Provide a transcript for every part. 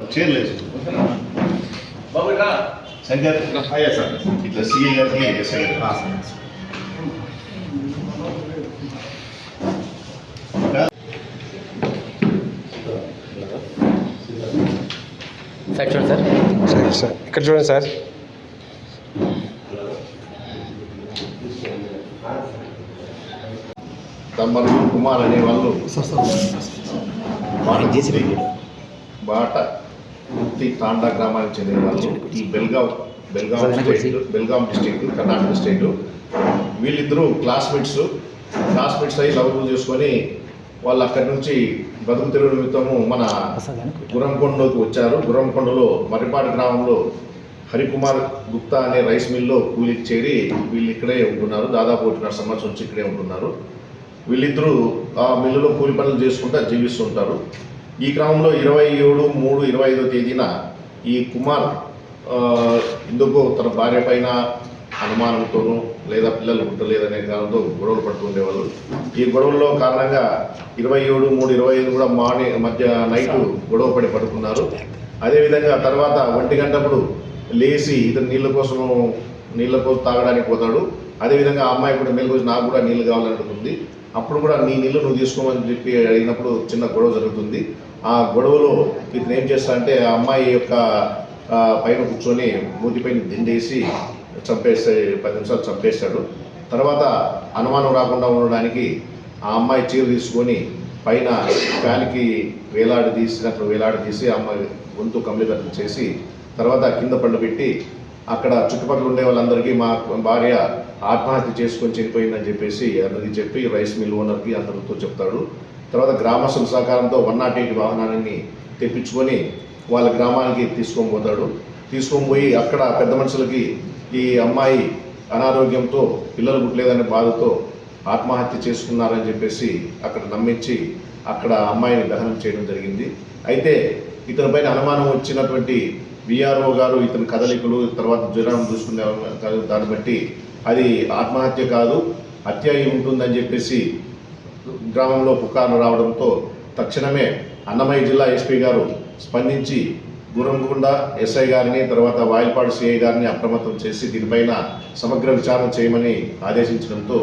చేయలేదు శంకర్ అయ్యా సార్ ఇట్లా సీఏ గారికి ఎస్ఐ సార్ చూడండి సార్ సరే సార్ ఇక్కడ చూడండి సార్ తమ్మరు కుమార్ అనే వాళ్ళు బాట గుత్తి తాండా గ్రామానికి చెందిన వాళ్ళు ఈ బెల్గాం డిస్టిక్ కర్ణాటక స్టేట్. వీళ్ళిద్దరూ క్లాస్మేట్స్ అయ్యి లవ్ చేసుకొని వాళ్ళు అక్కడి నుంచి బతుకు తెరువు నిమిత్తము మన గుర్రంకొండలోకి వచ్చారు. గుర్రంకొండలో మర్రిపాడు గ్రామంలో హరికుమార్ గుప్తా అనే రైస్ మిల్లో కూలికి చేరి వీళ్ళు ఇక్కడే ఉంటున్నారు. దాదాపు 1.5 సంవత్సరం నుంచి ఇక్కడే ఉంటున్నారు. వీళ్ళిద్దరూ ఆ మిల్లులో కూలి పనులు చేసుకుంటూ జీవిస్తుంటారు. ఈ క్రమంలో 27/3/25 తేదీన ఈ కుమార్ ఎందుకో తన భార్య పైన అనుమానంతోనూ లేదా పిల్లలు పుట్టలేదనే కారణంతో గొడవలు పడుతూ ఉండేవాళ్ళు. ఈ గొడవల్లో కారణంగా 27/3/25 కూడా మధ్య నైట్ గొడవ పడి పడుకున్నారు. అదేవిధంగా తర్వాత 1 గంటప్పుడు లేచి ఇతను నీళ్ళ కోసం తాగడానికి పోతాడు. అదేవిధంగా ఆ అమ్మాయి కూడా మేలుకొచ్చి నాకు కూడా నీళ్ళు కావాలని అడుగుతుంది. అప్పుడు కూడా నీ నీళ్ళు నువ్వు తీసుకోమని చెప్పి అడిగినప్పుడు చిన్న గొడవ జరుగుతుంది. ఆ గొడవలో ఇతను ఏం చేస్తాడంటే ఆ అమ్మాయి యొక్క పైన కూర్చొని మూతిపైన దిండేసి చంపేస్తే 10 నిమిషాలు చంపేస్తాడు. తర్వాత అనుమానం రాకుండా ఉండడానికి ఆ అమ్మాయి చీర తీసుకొని పైన కాలికి వేలాడదీసి ఆ అమ్మాయి గొంతు కమ్మికట్టలు చేసి తర్వాత కింద పండుపెట్టి అక్కడ చుట్టుపక్కల ఉండే వాళ్ళందరికీ మా భార్య ఆత్మహత్య చేసుకొని చనిపోయిందని చెప్పేసి అందరికీ చెప్పి రైస్ మిల్ ఓనర్కి అందరితో చెప్తాడు. తర్వాత గ్రామస్తుల సహకారంతో 108 వాహనాన్ని తెప్పించుకొని వాళ్ళ గ్రామానికి తీసుకొని పోయి అక్కడ పెద్ద మనుషులకి ఈ అమ్మాయి అనారోగ్యంతో పిల్లలు పుట్టలేదనే బాధతో ఆత్మహత్య చేసుకున్నారని చెప్పేసి అక్కడ నమ్మించి అక్కడ అమ్మాయిని దహనం చేయడం జరిగింది. అయితే ఇతనిపైన అనుమానం వచ్చినటువంటి విఆర్ఓ గారు ఇతని కదలికలు తర్వాత జ్వరం చూసుకునే దాన్ని బట్టి అది ఆత్మహత్య కాదు హత్య అయి ఉంటుందని చెప్పేసి గ్రామంలో పుకార్లు రావడంతో తక్షణమే అన్నమయ్య జిల్లా ఎస్పీ గారు స్పందించి గుర్రంకొండ ఎస్ఐ గారిని తర్వాత వాయిల్పాడు సిఐ గారిని అప్రమత్తం చేసి దీనిపైన సమగ్ర విచారణ చేయమని ఆదేశించడంతో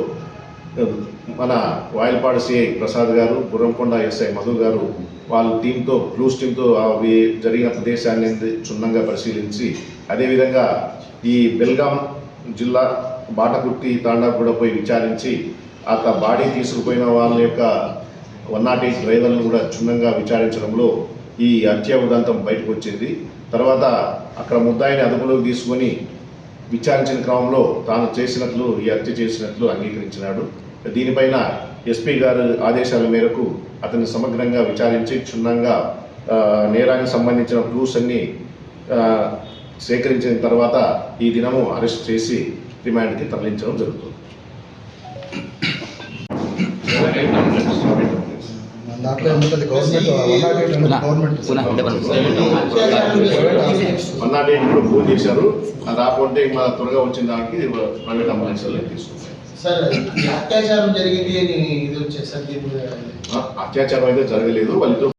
మన వాయిల్పాడు సిఐ ప్రసాద్ గారు గుర్రంకొండ ఎస్ఐ మధు గారు వాళ్ళ క్లూస్ టీంతో అవి జరిగిన ప్రదేశాన్ని క్షుణ్ణంగా పరిశీలించి అదేవిధంగా ఈ బెల్గాం జిల్లా బాటకుర్తి తాండా కూడా పోయి విచారించి ఆ బాడీ తీసుకుపోయిన వాళ్ళ యొక్క 108 డ్రైవర్లను కూడా క్షుణ్ణంగా విచారించడంలో ఈ హత్య ఉదంతం బయటకు వచ్చింది. తర్వాత అక్కడ ముద్దాయిని అదుపులోకి తీసుకొని విచారించిన క్రమంలో తాను ఈ హత్య చేసినట్లు అంగీకరించినాడు. దీనిపైన ఎస్పీ గారు ఆదేశాల మేరకు అతన్ని సమగ్రంగా విచారించి క్షుణ్ణంగా నేరానికి సంబంధించిన క్లూస్ అన్ని సేకరించిన తర్వాత ఈ దినము అరెస్ట్ చేసి రిమాండ్కి తరలించడం జరుగుతుంది. కూడా ఫోన్ చేశారు. అది రాకుంటే మన త్వరగా వచ్చిన దానికి ప్రైవేట్ అంబులెన్స్లో తీసుకుంటాం. అత్యాచారం జరిగింది అని ఇది వచ్చేసరికి అత్యాచారం అయితే జరగలేదు. వాళ్ళిద్దరు